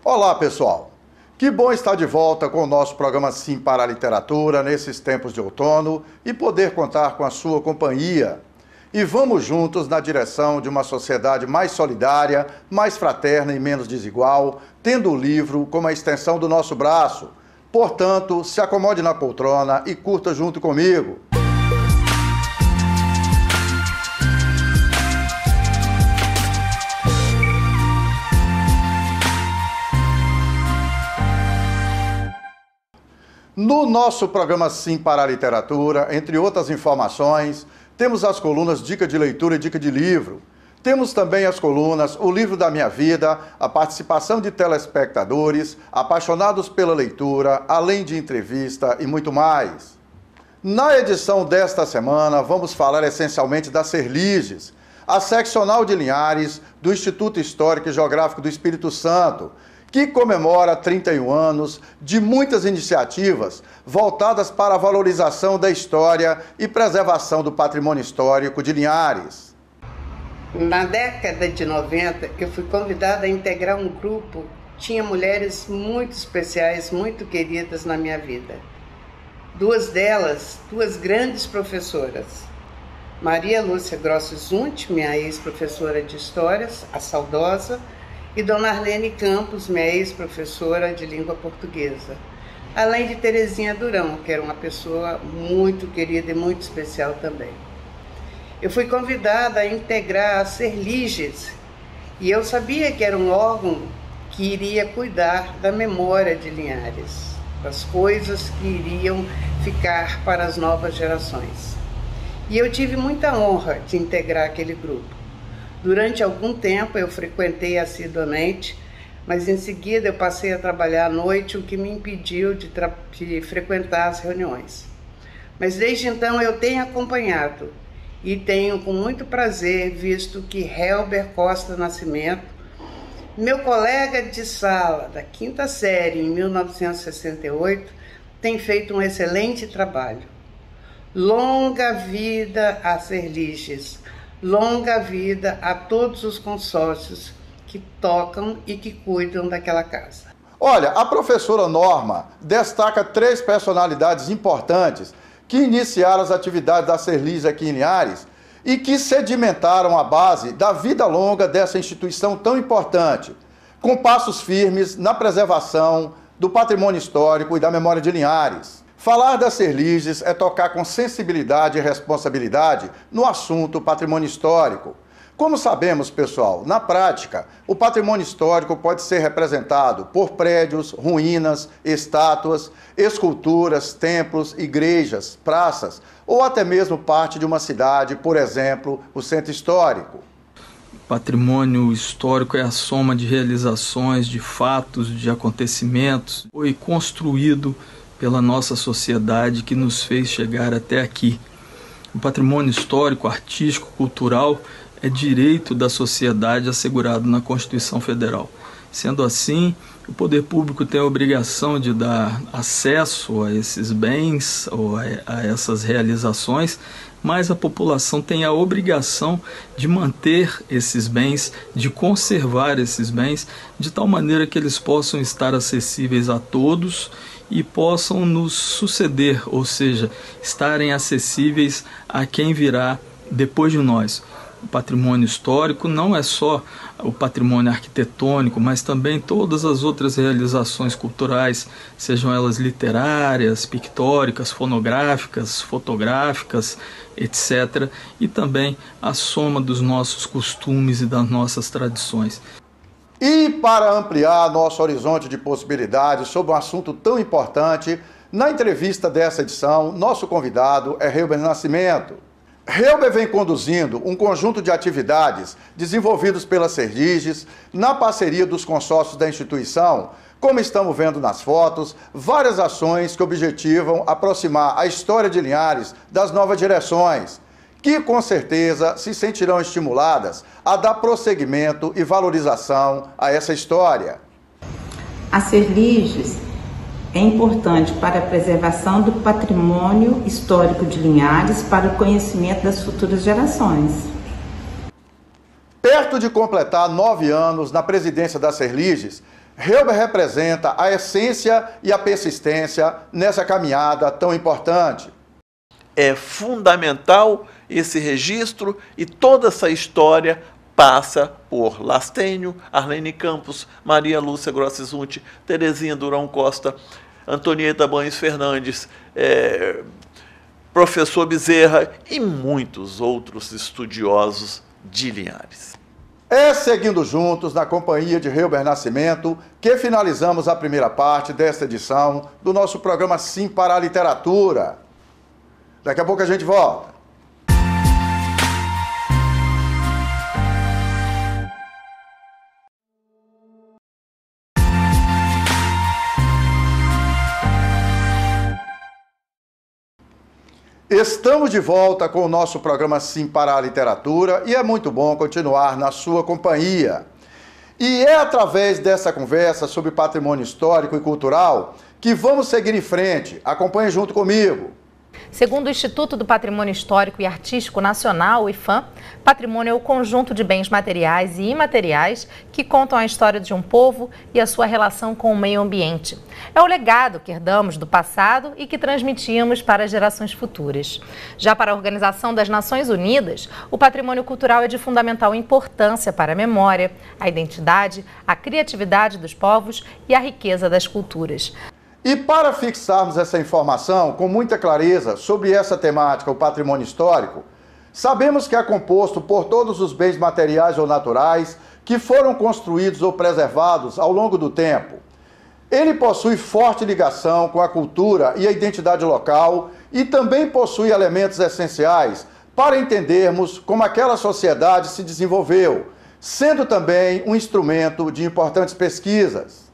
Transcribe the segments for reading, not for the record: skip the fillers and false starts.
Olá, pessoal! Que bom estar de volta com o nosso programa Sim para a Literatura nesses tempos de outono e poder contar com a sua companhia. E vamos juntos na direção de uma sociedade mais solidária, mais fraterna e menos desigual, tendo o livro como a extensão do nosso braço. Portanto, se acomode na poltrona e curta junto comigo. No nosso programa Sim para a Literatura, entre outras informações, temos as colunas Dica de Leitura e Dica de Livro. Temos também as colunas O Livro da Minha Vida, a participação de telespectadores, apaixonados pela leitura, além de entrevista e muito mais. Na edição desta semana, vamos falar essencialmente da Serliges, a seccional de Linhares do Instituto Histórico e Geográfico do Espírito Santo, que comemora 31 anos de muitas iniciativas voltadas para a valorização da história e preservação do patrimônio histórico de Linhares. Na década de 90, eu fui convidada a integrar um grupo que tinha mulheres muito especiais, muito queridas na minha vida. Duas delas, duas grandes professoras. Maria Lúcia Grossi Zunti, minha ex-professora de Histórias, a saudosa, e Dona Arlene Campos, minha ex-professora de língua portuguesa. Além de Terezinha Durão, que era uma pessoa muito querida e muito especial também. Eu fui convidada a integrar a Serliges e eu sabia que era um órgão que iria cuidar da memória de Linhares, das coisas que iriam ficar para as novas gerações. E eu tive muita honra de integrar aquele grupo. Durante algum tempo eu frequentei assiduamente, mas em seguida eu passei a trabalhar à noite, o que me impediu de frequentar as reuniões. Mas desde então eu tenho acompanhado e tenho com muito prazer visto que Helber Costa Nascimento, meu colega de sala da quinta série em 1968, tem feito um excelente trabalho. Longa vida a Serliges! Longa vida a todos os consórcios que tocam e que cuidam daquela casa. Olha, a professora Norma destaca 3 personalidades importantes que iniciaram as atividades da Serliges aqui em Linhares e que sedimentaram a base da vida longa dessa instituição tão importante, com passos firmes na preservação do patrimônio histórico e da memória de Linhares. Falar da Serliges é tocar com sensibilidade e responsabilidade no assunto patrimônio histórico. Como sabemos, pessoal, na prática, o patrimônio histórico pode ser representado por prédios, ruínas, estátuas, esculturas, templos, igrejas, praças ou até mesmo parte de uma cidade, por exemplo, o centro histórico. Patrimônio histórico é a soma de realizações, de fatos, de acontecimentos. Foi construído pela nossa sociedade que nos fez chegar até aqui. O patrimônio histórico, artístico, cultural é direito da sociedade assegurado na Constituição Federal. Sendo assim, o poder público tem a obrigação de dar acesso a esses bens ou a essas realizações, mas a população tem a obrigação de manter esses bens, de conservar esses bens, de tal maneira que eles possam estar acessíveis a todos e possam nos suceder, ou seja, estarem acessíveis a quem virá depois de nós. O patrimônio histórico não é só o patrimônio arquitetônico, mas também todas as outras realizações culturais, sejam elas literárias, pictóricas, fonográficas, fotográficas, etc. E também a soma dos nossos costumes e das nossas tradições. E para ampliar nosso horizonte de possibilidades sobre um assunto tão importante, na entrevista dessa edição, nosso convidado é Helber Nascimento. Helber vem conduzindo um conjunto de atividades desenvolvidos pela Serliges na parceria dos consórcios da instituição, como estamos vendo nas fotos, várias ações que objetivam aproximar a história de Linhares das novas direções, que com certeza se sentirão estimuladas a dar prosseguimento e valorização a essa história. A Serliges é importante para a preservação do patrimônio histórico de Linhares para o conhecimento das futuras gerações. Perto de completar 9 anos na presidência da Serliges, Reuber representa a essência e a persistência nessa caminhada tão importante. É fundamental esse registro e toda essa história passa por Lastênio, Arlene Campos, Maria Lúcia Grossi-Zunti, Terezinha Durão Costa, Antonieta Banhos Fernandes, professor Bezerra e muitos outros estudiosos de Linhares. É seguindo juntos na companhia de Reuber Nascimento que finalizamos a primeira parte desta edição do nosso programa Sim para a Literatura. Daqui a pouco a gente volta. Estamos de volta com o nosso programa Sim para a Literatura e é muito bom continuar na sua companhia. E é através dessa conversa sobre patrimônio histórico e cultural que vamos seguir em frente. Acompanhe junto comigo. Segundo o Instituto do Patrimônio Histórico e Artístico Nacional, o IPHAN, patrimônio é o conjunto de bens materiais e imateriais que contam a história de um povo e a sua relação com o meio ambiente. É o legado que herdamos do passado e que transmitimos para as gerações futuras. Já para a Organização das Nações Unidas, o patrimônio cultural é de fundamental importância para a memória, a identidade, a criatividade dos povos e a riqueza das culturas. E para fixarmos essa informação com muita clareza sobre essa temática, o patrimônio histórico, sabemos que é composto por todos os bens materiais ou naturais que foram construídos ou preservados ao longo do tempo. Ele possui forte ligação com a cultura e a identidade local e também possui elementos essenciais para entendermos como aquela sociedade se desenvolveu, sendo também um instrumento de importantes pesquisas.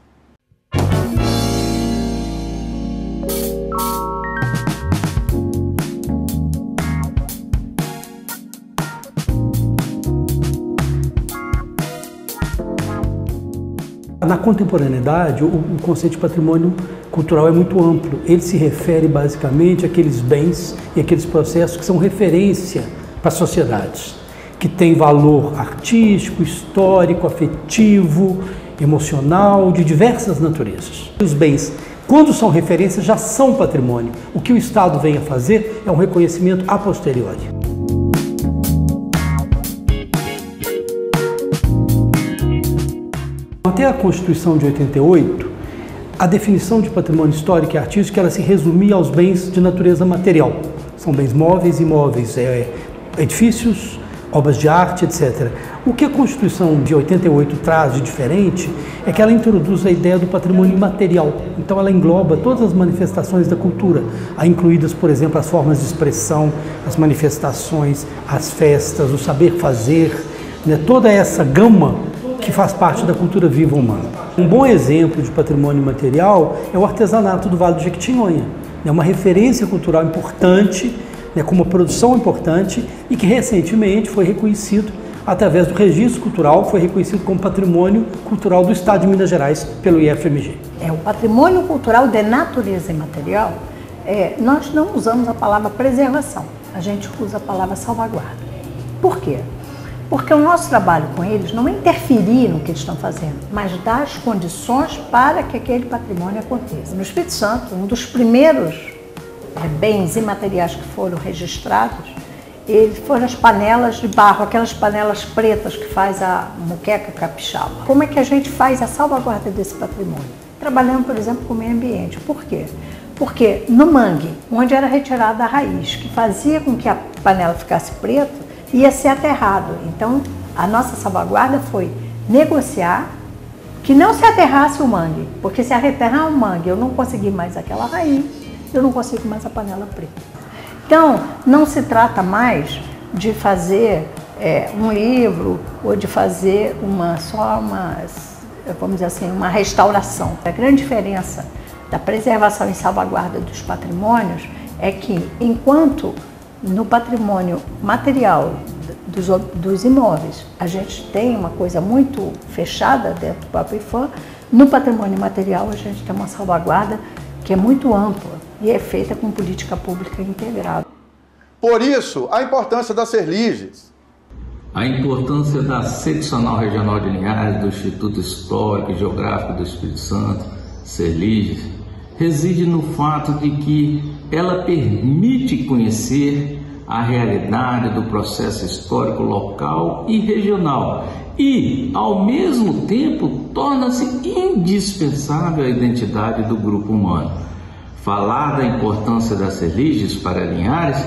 Na contemporaneidade, o conceito de patrimônio cultural é muito amplo. Ele se refere basicamente àqueles bens e àqueles processos que são referência para as sociedades, que têm valor artístico, histórico, afetivo, emocional, de diversas naturezas. Os bens, quando são referências, já são patrimônio. O que o Estado vem a fazer é um reconhecimento a posteriori. Até a Constituição de 88, a definição de patrimônio histórico e artístico ela se resumia aos bens de natureza material. São bens móveis e imóveis, edifícios, obras de arte, etc. O que a Constituição de 88 traz de diferente é que ela introduz a ideia do patrimônio imaterial. Então ela engloba todas as manifestações da cultura, incluídas, por exemplo, as formas de expressão, as manifestações, as festas, o saber fazer, né? Toda essa gama que faz parte da cultura viva humana. Um bom exemplo de patrimônio material é o artesanato do Vale do Jequitinhonha. É uma referência cultural importante, com uma produção importante e que recentemente foi reconhecido através do registro cultural, foi reconhecido como patrimônio cultural do Estado de Minas Gerais pelo IFMG. O patrimônio cultural de natureza imaterial, nós não usamos a palavra preservação, a gente usa a palavra salvaguarda. Por quê? Porque o nosso trabalho com eles não é interferir no que eles estão fazendo, mas dar as condições para que aquele patrimônio aconteça. No Espírito Santo, um dos primeiros bens imateriais que foram registrados, foram as panelas de barro, aquelas panelas pretas que faz a moqueca capixaba. Como é que a gente faz a salvaguarda desse patrimônio? Trabalhando, por exemplo, com o meio ambiente. Por quê? Porque no mangue, onde era retirada a raiz, que fazia com que a panela ficasse preta, ia ser aterrado. Então, a nossa salvaguarda foi negociar que não se aterrasse o mangue, porque se aterrar o mangue, eu não consegui mais aquela raiz, eu não consigo mais a panela preta. Então, não se trata mais de fazer um livro ou de fazer vamos dizer assim, uma restauração. A grande diferença da preservação e salvaguarda dos patrimônios é que, enquanto no patrimônio material dos imóveis, a gente tem uma coisa muito fechada dentro do próprio IPHAN, no patrimônio material a gente tem uma salvaguarda que é muito ampla e é feita com política pública integrada. Por isso, a importância das Serliges. A importância da Seccional Regional de Linhares do Instituto Histórico e Geográfico do Espírito Santo, Serliges, reside no fato de que ela permite conhecer a realidade do processo histórico local e regional e, ao mesmo tempo, torna-se indispensável a identidade do grupo humano. Falar da importância das Serliges para Linhares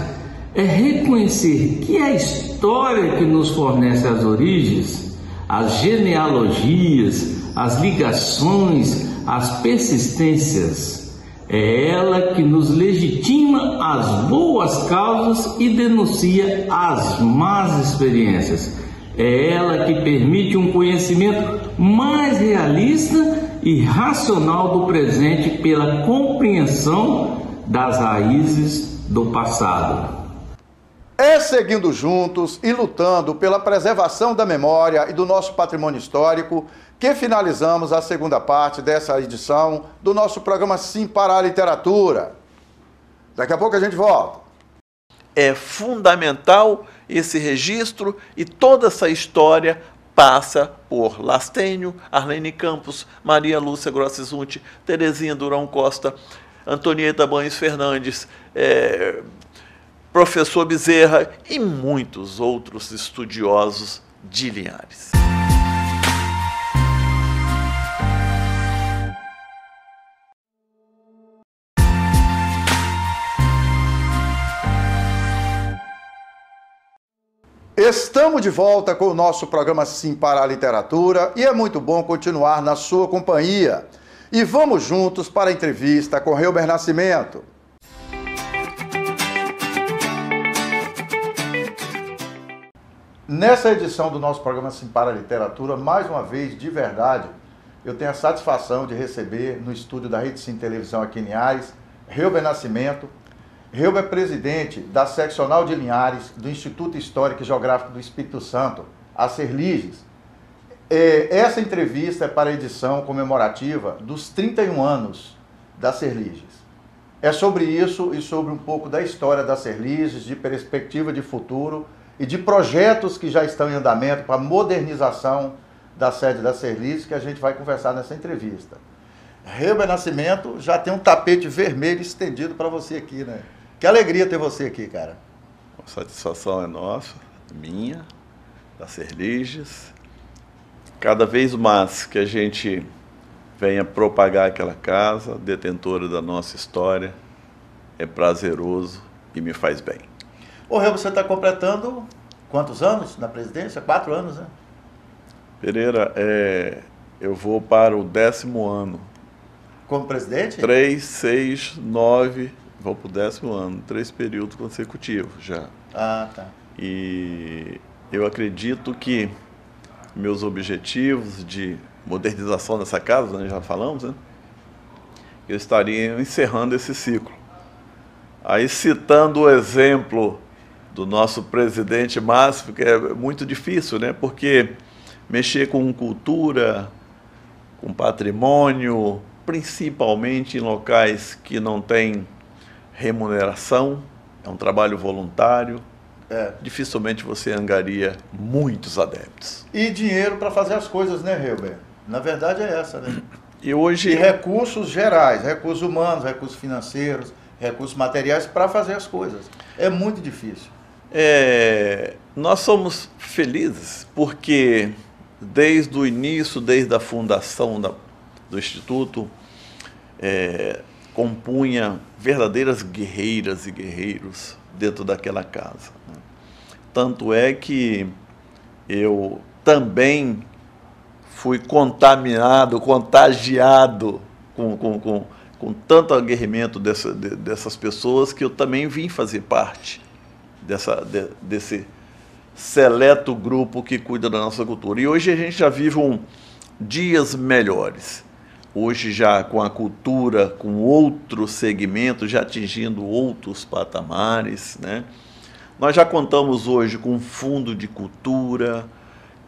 é reconhecer que a história que nos fornece as origens, as genealogias, as ligações, as persistências, é ela que nos legitima as boas causas e denuncia as más experiências. É ela que permite um conhecimento mais realista e racional do presente pela compreensão das raízes do passado. É seguindo juntos e lutando pela preservação da memória e do nosso patrimônio histórico que finalizamos a segunda parte dessa edição do nosso programa Sim para a Literatura. Daqui a pouco a gente volta. É fundamental esse registro e toda essa história passa por Lastênio, Arlene Campos, Maria Lúcia Grosses Unti, Terezinha Durão Costa, Antonieta Banhos Fernandes, professor Bezerra e muitos outros estudiosos de Linhares. Estamos de volta com o nosso programa Sim para a Literatura e é muito bom continuar na sua companhia. E vamos juntos para a entrevista com Helber Nascimento. Nessa edição do nosso programa Sim para a Literatura, mais uma vez, de verdade, eu tenho a satisfação de receber no estúdio da Rede Sim Televisão aqui em Linhares, Helber Nascimento. Helber é presidente da Seccional de Linhares do Instituto Histórico e Geográfico do Espírito Santo, a Serliges. Essa entrevista é para a edição comemorativa dos 31 anos da Serliges. É sobre isso e sobre um pouco da história da Serliges, de perspectiva de futuro e de projetos que já estão em andamento para a modernização da sede da Serliges que a gente vai conversar nessa entrevista. Helber Nascimento já tem um tapete vermelho estendido para você aqui, né? Que alegria ter você aqui, cara. A satisfação é nossa, minha, da Serliges. Cada vez mais que a gente venha propagar aquela casa, detentora da nossa história, é prazeroso e me faz bem. Ô, Helber, você está completando quantos anos na presidência? 4 anos, né? Pereira, eu vou para o 10º ano. Como presidente? 3, 6, 9, vou para o 10º ano, 3 períodos consecutivos já. Ah, tá. E eu acredito que meus objetivos de modernização dessa casa, né, já falamos, né? Eu estaria encerrando esse ciclo. Aí, citando o exemplo do nosso presidente Márcio, que é muito difícil, né? Porque mexer com cultura, com patrimônio, principalmente em locais que não têm remuneração, é um trabalho voluntário, dificilmente você angaria muitos adeptos. E dinheiro para fazer as coisas, né, Helber? Na verdade é essa, né? E recursos gerais, recursos humanos, recursos financeiros, recursos materiais para fazer as coisas. É muito difícil. Nós somos felizes porque desde o início, desde a fundação do Instituto, compunha verdadeiras guerreiras e guerreiros dentro daquela casa. Tanto é que eu também fui contagiado com tanto aguerrimento dessas pessoas que eu também vim fazer parte desse seleto grupo que cuida da nossa cultura. E hoje a gente já vive dias melhores. Hoje já com a cultura, com outros segmentos, já atingindo outros patamares, né? Nós já contamos hoje com um fundo de cultura,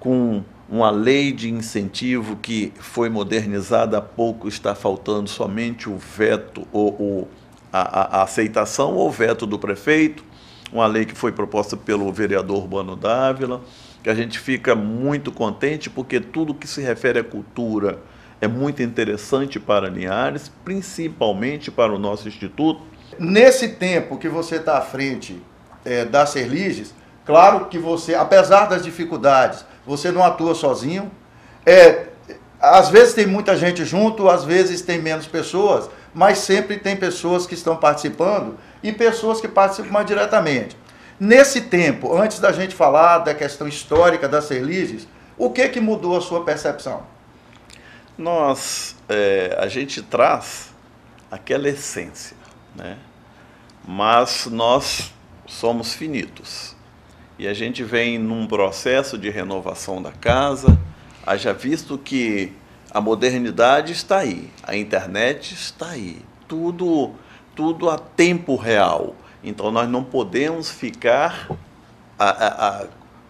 com uma lei de incentivo que foi modernizada há pouco, está faltando somente o veto, a aceitação ou veto do prefeito, uma lei que foi proposta pelo vereador Urbano Dávila, que a gente fica muito contente, porque tudo que se refere à cultura é muito interessante para Linhares, principalmente para o nosso Instituto. Nesse tempo que você está à frente da Serliges, claro que você, apesar das dificuldades, você não atua sozinho. Às vezes tem muita gente junto, às vezes tem menos pessoas, mas sempre tem pessoas que estão participando e pessoas que participam mais diretamente. Nesse tempo, antes da gente falar da questão histórica da Serliges, o que mudou a sua percepção? A gente traz aquela essência, né? Mas nós somos finitos. E a gente vem num processo de renovação da casa, haja visto que a modernidade está aí, a internet está aí, tudo a tempo real. Então nós não podemos ficar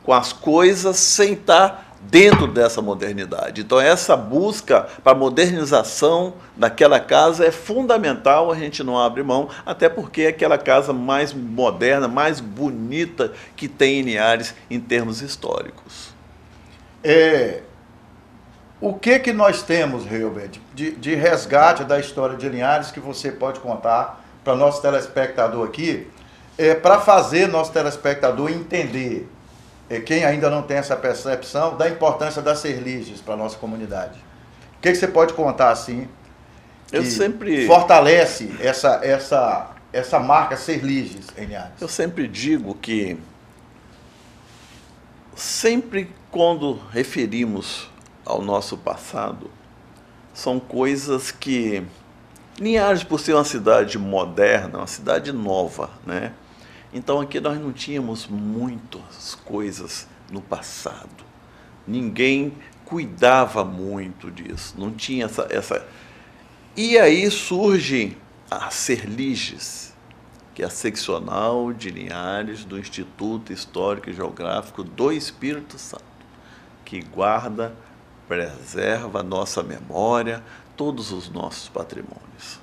com as coisas sem estar dentro dessa modernidade. Então essa busca para a modernização daquela casa é fundamental, a gente não abre mão, até porque é aquela casa mais moderna, mais bonita que tem em Linhares em termos históricos. O que nós temos, Hilbert, de resgate da história de Linhares que você pode contar para nosso telespectador aqui, para fazer nosso telespectador entender, quem ainda não tem essa percepção, da importância das Serliges para a nossa comunidade? O que você pode contar assim, que fortalece essa marca Serliges em Linhares? Eu sempre digo que, sempre quando referimos ao nosso passado, são coisas que Linhares, por ser uma cidade moderna, uma cidade nova, né? Então aqui nós não tínhamos muitas coisas no passado. Ninguém cuidava muito disso, não tinha essa... E aí surge a Serliges, que é a seccional de Linhares do Instituto Histórico e Geográfico do Espírito Santo, que guarda, preserva a nossa memória, todos os nossos patrimônios.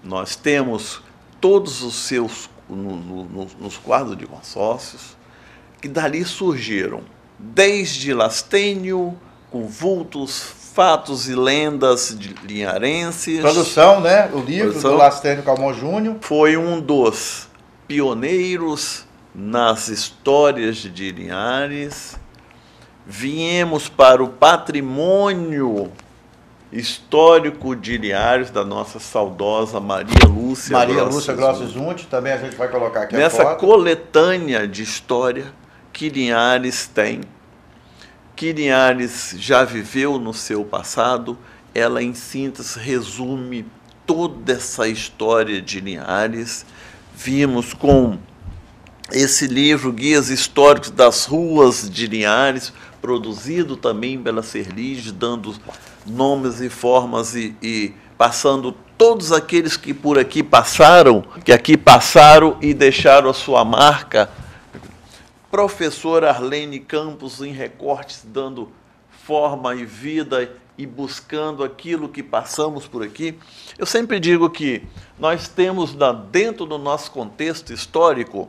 Nós temos todos os seus, nos quadros de consórcios, que dali surgiram, desde Lastênio, com vultos, fatos e lendas linharenses. Produção, né? O livro do Lastênio Calmon Júnior. Foi um dos pioneiros nas histórias de Linhares. Viemos para o patrimônio histórico de Linhares, da nossa saudosa Maria Lúcia Grossi Zunti, também a gente vai colocar aqui nessa coletânea de história que Linhares tem, que Linhares já viveu no seu passado. Ela, em síntese, resume toda essa história de Linhares. Vimos com esse livro, Guias Históricos das Ruas de Linhares, produzido também pela Serliges, dando nomes e formas e passando todos aqueles que por aqui passaram, e deixaram a sua marca. Professora Arlene Campos, em recortes, dando forma e vida e buscando aquilo que passamos por aqui. Eu sempre digo que nós temos dentro do nosso contexto histórico,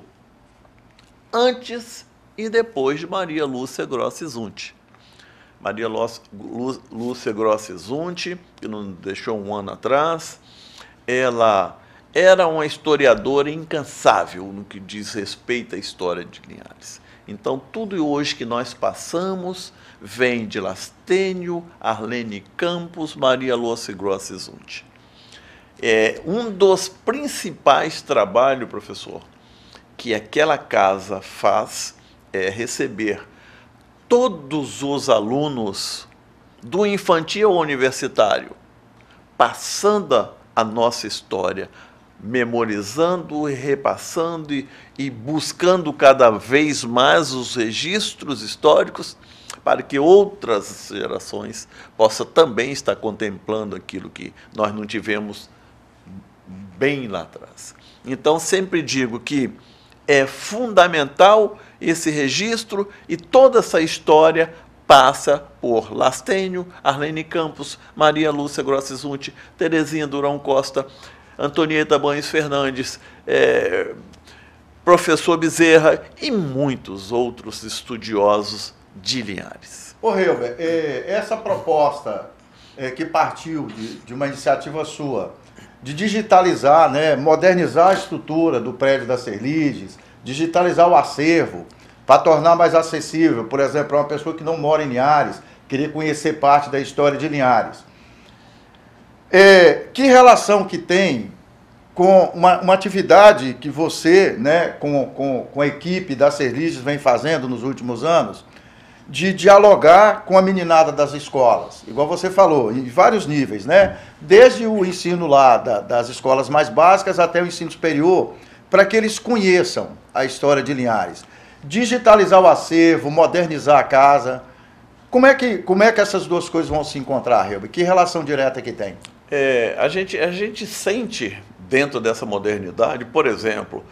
antes e depois de Maria Lúcia Grossi Zunti. Maria Lúcia Grossi Zunti, que nos deixou um ano atrás, ela era uma historiadora incansável no que diz respeito à história de Linhares. Então, tudo hoje que nós passamos vem de Lastênio, Arlene Campos, Maria Lúcia Grossi Zunti. Um dos principais trabalhos, professor, que aquela casa faz é receber todos os alunos do infantil ao universitário, passando a nossa história, memorizando e repassando e buscando cada vez mais os registros históricos para que outras gerações possam também estar contemplando aquilo que nós não tivemos bem lá atrás. Então, sempre digo que é fundamental esse registro e toda essa história passa por Lastênio, Arlene Campos, Maria Lúcia Grossi Zunti, Terezinha Durão Costa, Antonieta Banhos Fernandes, professor Bezerra e muitos outros estudiosos de Linhares. Ô Helber, essa proposta que partiu de uma iniciativa sua, de digitalizar, né, modernizar a estrutura do prédio da Serliges, digitalizar o acervo, para tornar mais acessível, por exemplo, uma pessoa que não mora em Linhares, querer conhecer parte da história de Linhares. Que relação que tem com uma atividade que você, né, com a equipe da Serliges vem fazendo nos últimos anos, de dialogar com a meninada das escolas, igual você falou, em vários níveis, né? Desde o ensino lá das escolas mais básicas até o ensino superior, para que eles conheçam a história de Linhares. Digitalizar o acervo, modernizar a casa. Como é que essas duas coisas vão se encontrar, Helber? Que relação direta que tem? A gente sente dentro dessa modernidade, por exemplo,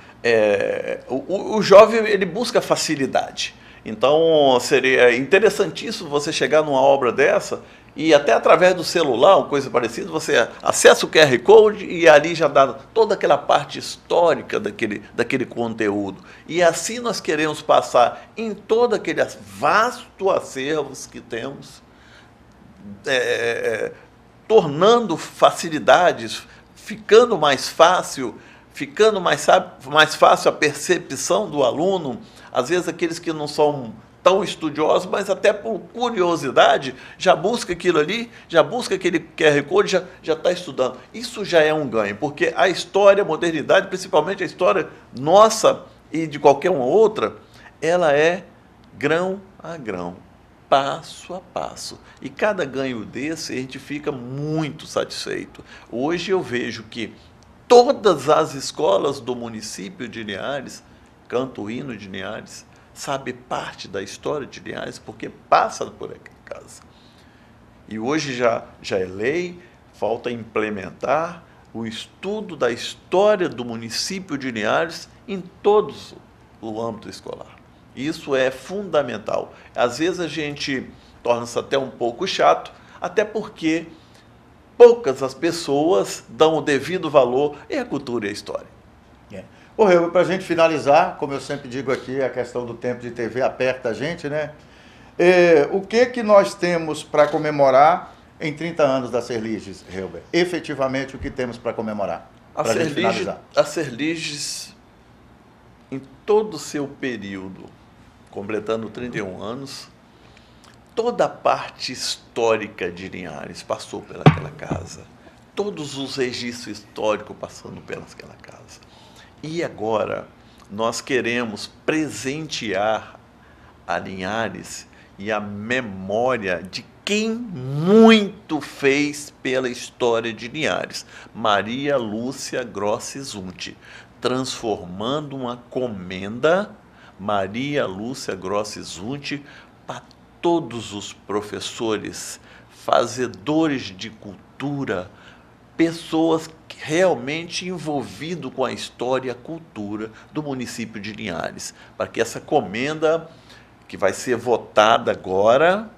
o jovem ele busca facilidade. Então seria interessantíssimo você chegar numa obra dessa e até através do celular, ou coisa parecida, você acessa o QR Code e ali já dá toda aquela parte histórica daquele conteúdo. E assim nós queremos passar em todo aquele vasto acervos que temos, tornando facilidades, ficando mais fácil a percepção do aluno. Às vezes aqueles que não são tão estudiosos, mas até por curiosidade, já busca aquilo ali, já busca aquele QR Code, já está estudando. Isso já é um ganho, porque a história, a modernidade, principalmente a história nossa e de qualquer uma outra, ela é grão a grão, passo a passo. E cada ganho desse, a gente fica muito satisfeito. Hoje eu vejo que todas as escolas do município de Linhares canta o hino de Linhares, sabe parte da história de Linhares, porque passa por aquela casa. E hoje já é lei, falta implementar o estudo da história do município de Linhares em todos o âmbito escolar. Isso é fundamental. Às vezes a gente torna-se até um pouco chato, até porque poucas as pessoas dão o devido valor à cultura e à história. Para a gente finalizar, como eu sempre digo aqui, a questão do tempo de TV aperta a gente, né? O que nós temos para comemorar em 30 anos da Serliges, Helber? Efetivamente, o que temos para comemorar? A Serliges, em todo o seu período, completando 31 anos, toda a parte histórica de Linhares passou pelaquela casa. Todos os registros históricos passando pelaquela casa. E agora nós queremos presentear a Linhares e a memória de quem muito fez pela história de Linhares, Maria Lúcia Grossi Zunti, transformando uma comenda Maria Lúcia Grossi Zunti para todos os professores, fazedores de cultura, pessoas realmente envolvidas com a história e a cultura do município de Linhares, para que essa comenda, que vai ser votada agora,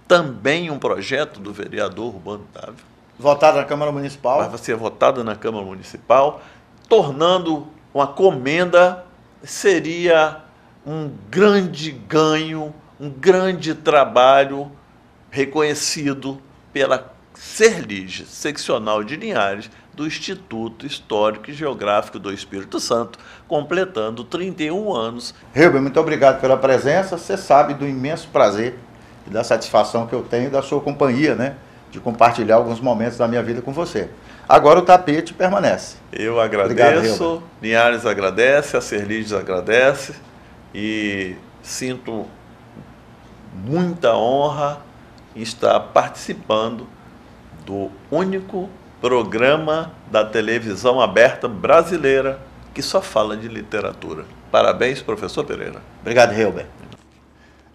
também um projeto do vereador Urbano Otávio. Votada na Câmara Municipal. Vai ser votada na Câmara Municipal, tornando uma comenda, seria um grande ganho, um grande trabalho reconhecido pela Serliges, seccional de Linhares, do Instituto Histórico e Geográfico do Espírito Santo, completando 31 anos. Helber, muito obrigado pela presença. Você sabe do imenso prazer e da satisfação que eu tenho da sua companhia, né? De compartilhar alguns momentos da minha vida com você. Agora o tapete permanece. Eu agradeço, obrigado, Linhares agradece, a Serliges agradece e sinto muita honra em estar participando do único programa da televisão aberta brasileira que só fala de literatura. Parabéns, professor Pereira. Obrigado, Helber.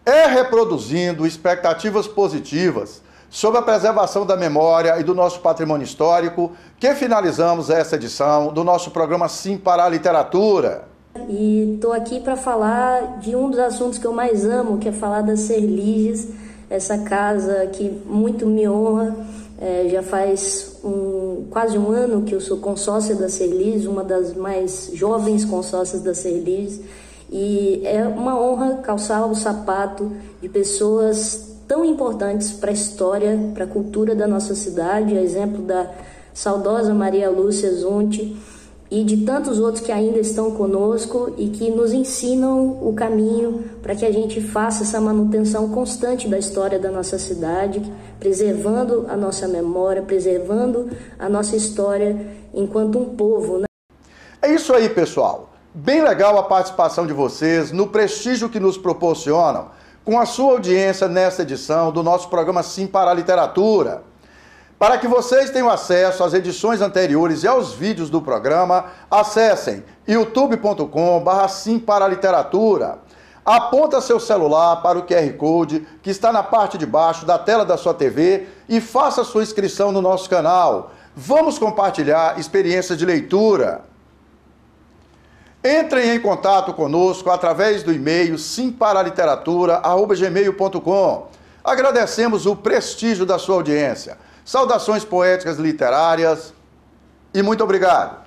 Reproduzindo expectativas positivas sobre a preservação da memória e do nosso patrimônio histórico, que finalizamos essa edição do nosso programa Sim para a Literatura. E estou aqui para falar de um dos assuntos que eu mais amo, que é falar da Serliges, essa casa que muito me honra. Já faz um quase um ano que eu sou consórcia da Serlis, uma das mais jovens consórcias da Serlis, e é uma honra calçar o sapato de pessoas tão importantes para a história, para a cultura da nossa cidade, a exemplo da saudosa Maria Lúcia Zunti e de tantos outros que ainda estão conosco e que nos ensinam o caminho para que a gente faça essa manutenção constante da história da nossa cidade, preservando a nossa memória, preservando a nossa história enquanto um povo, né? É isso aí, pessoal. Bem legal a participação de vocês no prestígio que nos proporcionam com a sua audiência nesta edição do nosso programa Sim para a Literatura. Para que vocês tenham acesso às edições anteriores e aos vídeos do programa, acessem youtube.com/Sim para a Literatura. Aponta seu celular para o QR Code que está na parte de baixo da tela da sua TV e faça sua inscrição no nosso canal. Vamos compartilhar experiências de leitura. Entrem em contato conosco através do e-mail simparaliteratura@gmail.com. Agradecemos o prestígio da sua audiência. Saudações poéticas literárias e muito obrigado.